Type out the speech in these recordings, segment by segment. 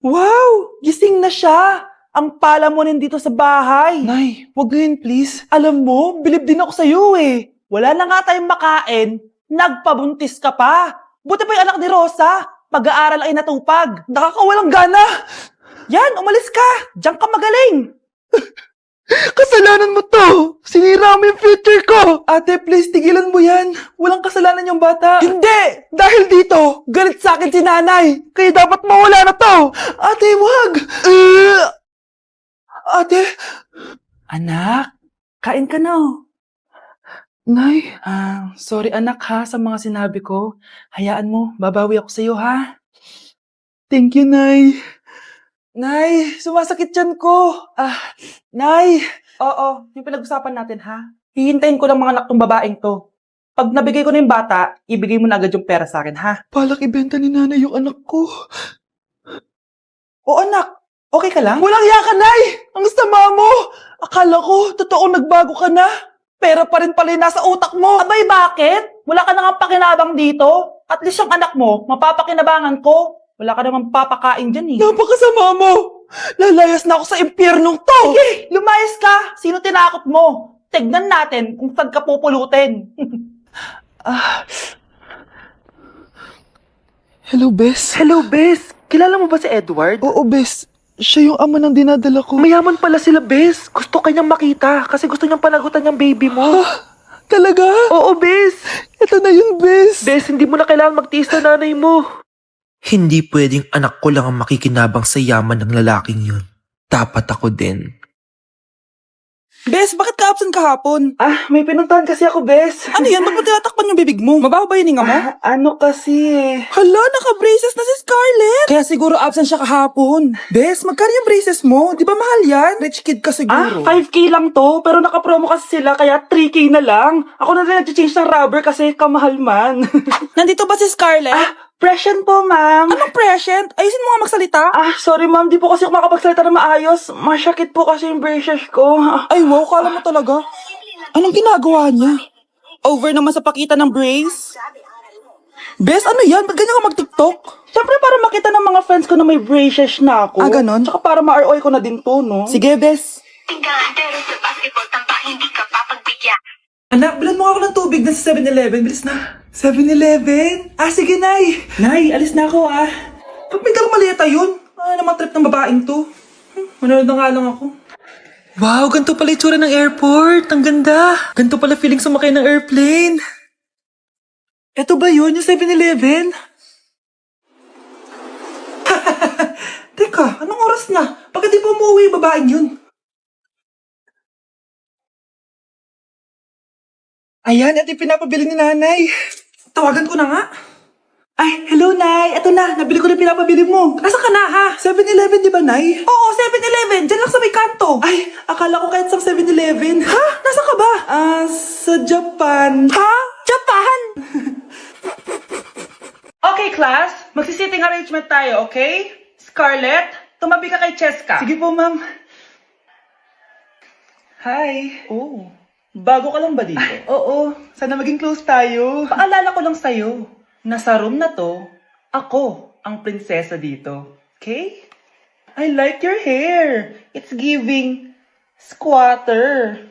Wow! Gising na siya! Ang pala mo nandito sa bahay. Nay, wag ngayon please. Alam mo, bilib din ako sa'yo eh. Wala na nga tayong makain, nagpabuntis ka pa. Buti pa yung anak ni Rosa, pag-aaral ay natupag. Nakakawalang gana. Yan, umalis ka. Diyan ka magaling. Kasalanan mo to! Sinira mo yung future ko! Ate, please, tigilan mo yan. Walang kasalanan yung bata. Hindi! Dahil dito, galit sa akin si nanay. Kaya dapat mawala na to! Ate, wag! Ate! Anak, kain ka na. Nay, Sorry anak ha sa mga sinabi ko. Hayaan mo, babawi ako sa'yo ha. thank you, Nay. Nay, sumasakit yan ko. Nay. Oo, yung pinag-usapan natin ha. Hihintayin ko ng mga anak tong babaeng to. Pag nabigay ko na yung bata, ibigay mo na agad yung pera sa akin ha. Balak ibenta ni nanay yung anak ko. O anak, okay ka lang? Walang iya ka, Nay! Ang sama mo! Akala ko, totoong nagbago ka na. Pera pa rin pala yung nasa utak mo. Abay, bakit? Wala ka nang pakinabang dito. At least yung anak mo, mapapakinabangan ko. Wala ka namang papakain dyan eh. Napakasama mo! Lalayas na ako sa impyernong to! Sige, lumayas ka. Sino tinakot mo? Tignan natin kung saan ka pupulutin. Hello, Bes. Hello, Bes. Kilala mo ba si Edward? Oo, Bes. Siya yung ama ng dinadala ko. Mayaman pala sila, Bes. Gusto kanyang makita kasi gusto niyang panagutan yung baby mo. Talaga? Oo, Bes. Ito na yun, Bes. Bes, hindi mo na kailangan magtiis na nanay mo. Hindi pwedeng anak ko lang ang makikinabang sa yaman ng lalaking yun. Dapat ako din. Bes, bakit ka absent kahapon? May pinuntahan kasi ako, Bes. Ano yan? Ba't mo tinatakpan yung bibig mo? Mababa ba yung hininga mo? Ano kasi Hala, naka-braces na si Scarlett. Kaya siguro absent siya kahapon. Bes, magkano yung braces mo? Di ba mahal yan? Rich kid ka siguro. 5K lang to, pero naka-promo kasi sila, kaya 3K na lang. Ako na rin nag-change ng rubber kasi kamahal man. Nandito ba si Scarlett? Present po, ma'am. Anong present? Ayusin mo nga magsalita. Sorry ma'am, di po kasi ako makapagsalita na maayos. Masyakit po kasi yung braces ko. Ay, wow, kala mo talaga. Anong ginagawa niya? Over naman sa pakita ng brace. Bes, ano yan? Ba't ganyan ka mag-tiktok? Siyempre para makita ng mga friends ko na may braces na ako. Ganon? Tsaka para ma-ROI ko na din to, no? Sige, Bes. Tingnan, pero sa basketball, tamba hindi ka papagbigyan. Anak, bilan mo ako ng tubig na sa 7-Eleven. Bilis na. 7-Eleven? Sige, Nay. Nay, alis na ako, Ba't may dalang maleta yun? Naman trip ng babaeng to. Manonood na nga lang ako. Wow, ganito pala itsura ng airport. Ang ganda. Ganito pala feeling sumakay ng airplane. Eto ba yun, yung 7-Eleven? Teka, anong oras na? Bakit di pa umuwi yung babaeng yun? Ayan, ito yung pinapabili ni nanay. Tawagan ko na nga. Ay, hello, Nay. Eto na, nabili ko na pinapabili mo. Nasaan ka na, ha? 7-Eleven, di ba, Nay? Oo, 7-Eleven. Diyan lang sa may kanto. Ay, akala ko kahit sa 7-Eleven. Ha? Nasaan ka ba? Sa Japan. Ha? Japan? Okay, class. Magsi-sitting arrangement tayo, okay? Scarlett, tumabi ka kay Cheska. Sige po, ma'am. Hi. Oh, bago ka lang ba dito? Oo, sana maging close tayo. Paalala ko lang sa'yo, nasa room na to, ako ang prinsesa dito. Okay? I like your hair. It's giving squatter.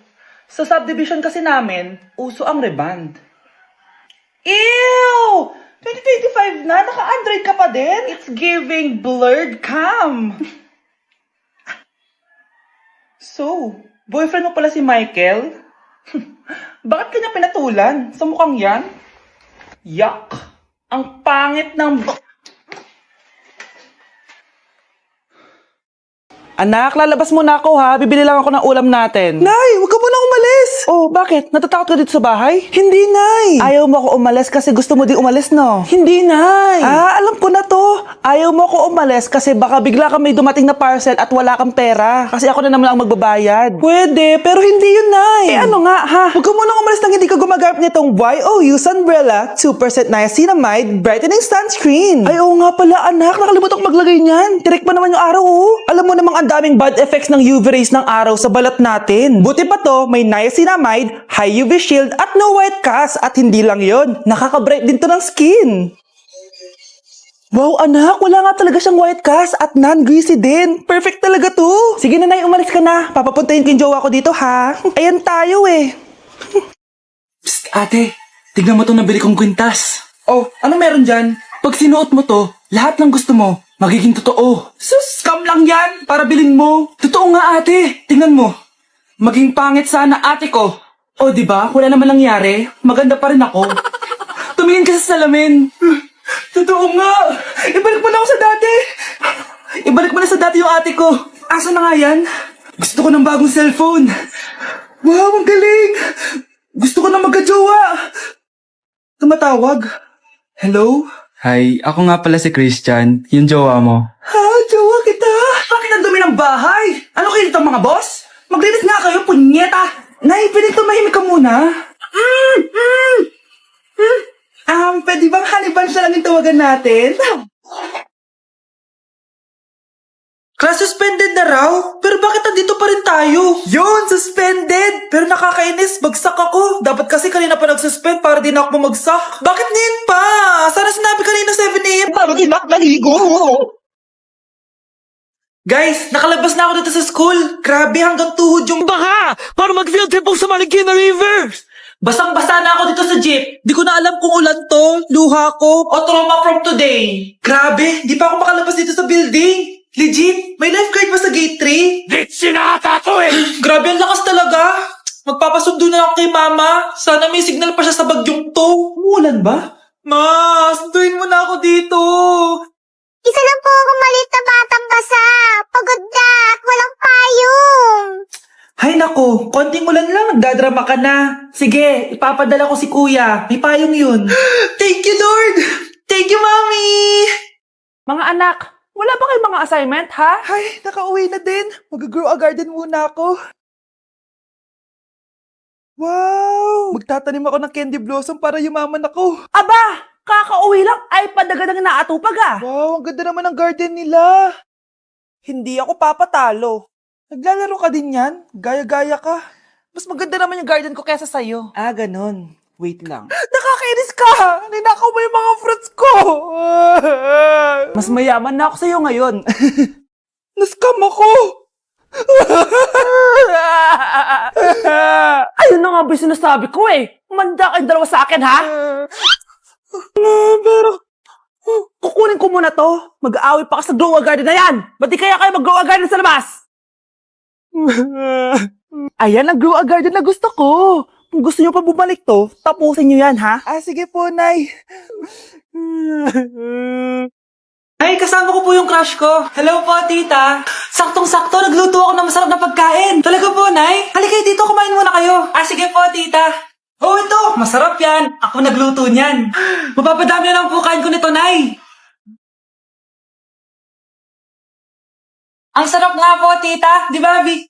Sa subdivision kasi namin, uso ang reband. Ew! 2025 na, naka-Android ka pa din? It's giving blurred cam. So, boyfriend mo pala si Michael? Bakit kanya pinatulan? Sa mukhang yan? Yuck! Ang pangit ng... Anak, lalabas muna ako ha. Bibili lang ako ng ulam natin. Nay, huwag ka muna umalis. Oh, bakit? Natatakot ka dito sa bahay? Hindi, Nay. Ayaw mo ako umalis kasi gusto mo di umalis, no? Hindi, Nay. Alam ko na to. Ayaw mo ako umalis kasi baka bigla ka may dumating na parcel at wala kang pera. Kasi ako na naman ang magbabayad. Pwede, pero hindi yun, Nay. Ano nga, ha? Huwag ka muna umalis nang hindi ka gumagamit nitong YOU Sunbrella 2% Niacinamide Brightening Sunscreen. Ay, oo nga pala, anak. Nakalimutan ko maglagay niyan. Tirik pa naman yung araw, oh. Alam mo namang ang daming bad effects ng UV rays ng araw sa balat natin. Buti pa to, may niacinamide, high UV shield, at no white cast. At hindi lang yon, nakaka-bright din to ng skin. Wow, anak, wala nga talaga siyang white cast at non-greasy din. Perfect talaga to. Sige na, Nay, umalis ka na. Papapuntahin ko yung jowa ko dito, ha? Ayan tayo eh. Psst, ate, tignan mo itong nabili kong kwintas. Oh, ano meron dyan? Pag sinuot mo to, lahat ng gusto mo, magiging totoo. Sus, scam lang yan, para bilhin mo. Totoo nga ate, tingnan mo. Maging pangit sana ate ko. Oh, di ba? Wala naman nangyari. Maganda pa rin ako. Tumingin ka sa salamin. Totoo nga. Ibalik mo na ako sa dati. Ibalik mo na sa dati yung ate ko. Asa na nga yan? Gusto ko ng bagong cellphone. Wow, ang galing. Gusto ko na magka-jowa. Tumatawag. Hello? Hi, ako nga pala si Christian, yung jowa mo. Ha, jowa kita. Bakit ang dumi ng bahay? Ano kayo dito mga boss? Maglinis nga kayo, punyeta. Nay, pwede tumahimik ka muna. Pwede bang honey bunch na lang yung tawagan natin? Class suspended na raw? Pero bakit nandito pa rin tayo? Yun, suspended! Pero nakakainis, bagsak ako. Dapat kasi kanina pa nag-suspend para di na ako bumagsak. Bakit ngayon pa? Sana sinabi kanina 7 a.m. Para di na ako naligo. Guys, nakalabas na ako dito sa school. Grabe, hanggang tuhod yung Baka! Para mag-field trip sa Marikina River! basang-basa na ako dito sa jeep. Di ko na alam kung ulan to, luha ko, o trauma from today. Grabe, di pa ako makalabas dito sa building. Legit, may lifeguard ba sa gate 3? Ditsi na ata to eh! Grabe, ang lakas talaga. Magpapasundo na ako kay mama. Sana may signal pa siya sa bagyong to. Umulan ba? Ma, sunduin mo na ako dito. Isa lang po akong maliit na batang basa. Pagod na at walang payong. Hay nako, konting ulan lang, nagdadrama ka na. Sige, ipapadala ko si kuya. May payong yun. Thank you, Lord! Thank you, Mommy! Mga anak, wala ba kayong mga assignment, ha? Ay, nakauwi na din. Mag-grow a garden muna ako. Wow! Magtatanim ako ng candy blossom para yumaman ako. Aba, kakauwi lang ay padagadang naatupag ah. Wow, ang ganda naman ng garden nila. Hindi ako papatalo. Naglalaro ka din yan? Gaya-gaya ka. Mas maganda naman yung garden ko kesa sa'yo. Ah, ganun. Wait lang. Nakakainis ka! Ninakaw mo yung mga fruits ko! Mas mayaman na ako sa'yo ngayon. Nascam ako! Ayun na nga ba yung sinasabi ko eh. Manda kayong dalawa sa akin, ha? Pero, Kukunin ko muna to. Mag-aaway pa ka sa grow a garden na yan. Ba't di kaya kayo mag-grow a garden sa labas? ayan ang grow a garden na gusto ko. Kung gusto nyo pa bumalik to, tapusin nyo yan, ha? Ah, sige po, Nay. Ay, kasama ko po yung crush ko. Hello po, tita. Saktong-sakto, nagluto ako ng masarap na pagkain. Talaga po, Nay? Halika dito, kumain muna kayo. Ah, sige po, tita. Oh, ito, masarap yan. Ako nagluto niyan. Mapapadami na lang po kain ko nito, Nay. Ang sarap nga po, tita. Di ba, Abby?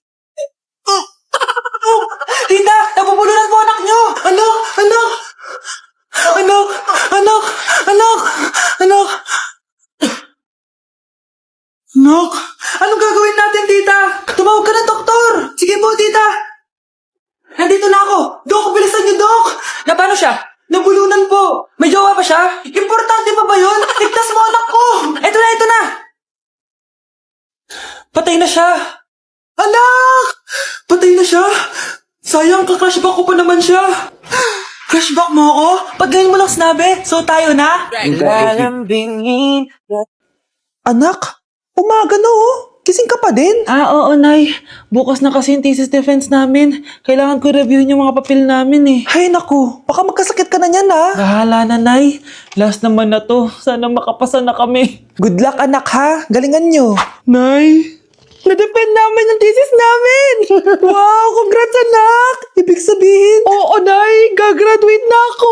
Tita, nabubulunan po anak nyo. Anak, anak. Anak, anak, anak, anak. Anak, anong gagawin natin, tita? Tumawag ka ng doktor. Sige po, tita. Nandito na ako. Dok, bilisan niyo, Dok. Na paano siya? Nabulunan po. May jowa pa siya? Importante pa ba yun? Ligtas mo anak ko. Ito na, ito na. Patay na siya. Anak! Patay na siya. Sayang, ka-crushback ko pa naman siya. Crushback mo ako? Ba't ngayon mo lang sinabi? So tayo na? Anak, umaga na oh. Kising ka pa din? Ah, oo, Nay. Bukas na kasi yung thesis defense namin. Kailangan ko reviewin yung mga papel namin eh. Ay naku, baka magkasakit ka na niyan ha. Bahala na, Nay. Last naman na to. Sana makapasa na kami. Good luck anak ha, galingan nyo. Nay, Na-depend namin ang thesis namin! Wow, congrats anak! Ibig sabihin, oo, Nay. Gagraduate na ako.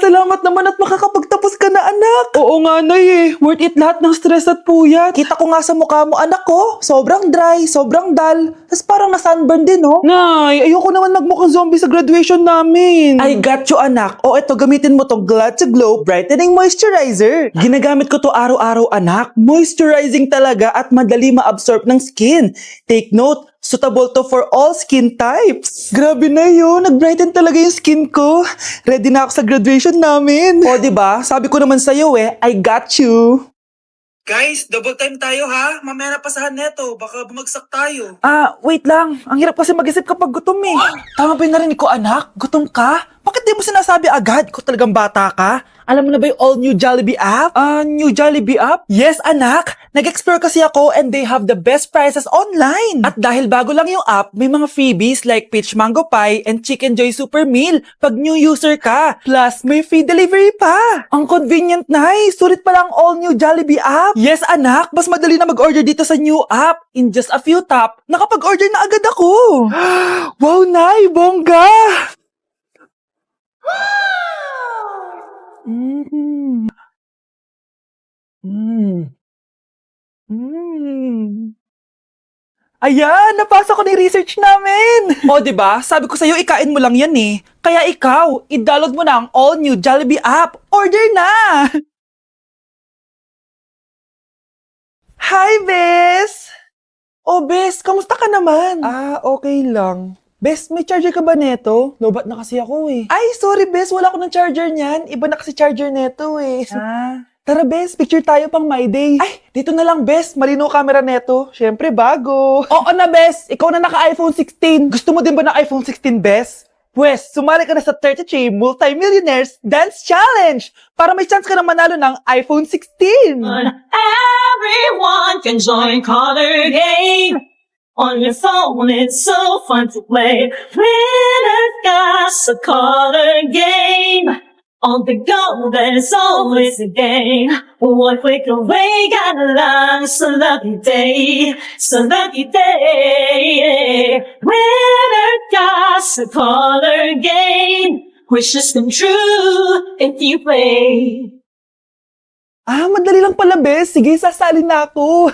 salamat naman at makakapagtapos ka na anak. Oo nga, Nay eh. Worth it lahat ng stress at puyat. Kita ko nga sa mukha mo anak ko, sobrang dry, sobrang dull, tas parang na-sunburn din oh. Nay, ayoko naman magmukhang zombie sa graduation namin. I got you anak. O eto, gamitin mo tong Glad to Glow Brightening Moisturizer. Ginagamit ko to araw-araw anak. Moisturizing talaga at madali ma-absorb ng skin. Take note, Suitable to for all skin types. Grabe na yun. Nag-brighten talaga yung skin ko. Ready na ako sa graduation namin. O, diba? Sabi ko naman sa'yo I got you. Guys, double time tayo ha. Mamaya na pasahan neto. Baka bumagsak tayo. Wait lang. Ang hirap kasi mag-isip kapag gutom Tama ba yung narinig ko, anak? Gutom ka? Bakit di mo sinasabi agad? Kung talagang bata ka? Alam mo na ba yung all new Jollibee app? New Jollibee app? Yes, anak. Nag-explore kasi ako and they have the best prices online. At dahil bago lang yung app, may mga freebies like peach mango pie and chicken joy super meal pag new user ka. Plus, may free delivery pa. Ang convenient, Nay. Sulit pala ang all new Jollibee app. Yes, anak. Mas madali na mag-order dito sa new app. In just a few tap, nakapag-order na agad ako. Wow, Nay. Bongga. Ayan, napasa ko na yung research namin. O, diba? Sabi ko sa'yo, ikain mo lang yan Kaya ikaw, i-download mo na ang all-new Jollibee app. Order na! Hi, Bes! Oh, Bes, kamusta ka naman? Okay lang. Bes, may charger ka ba neto? Lobat na kasi ako Ay, sorry Bes, wala ko ng charger niyan. Iba na kasi charger neto Tara Bes, picture tayo pang my day. Ay, dito na lang Bes, malino camera neto. Syempre bago. Oo na Bes, ikaw na naka-iPhone 16. Gusto mo din ba ng iPhone 16 Bes? Pwes, sumali ka na sa 33 Multi-Millionaires Dance Challenge para may chance ka na manalo ng iPhone 16. Everyone can join Color Game. On your phone, it's so fun to play. Winner's got a Color Game. On the go, there's always a game. One click away, got a lot. It's a lucky day. It's a lucky day. Winner got a Color Game. Wishes come true if you play. Madali lang pala, Bes. Sige, sasali na ako.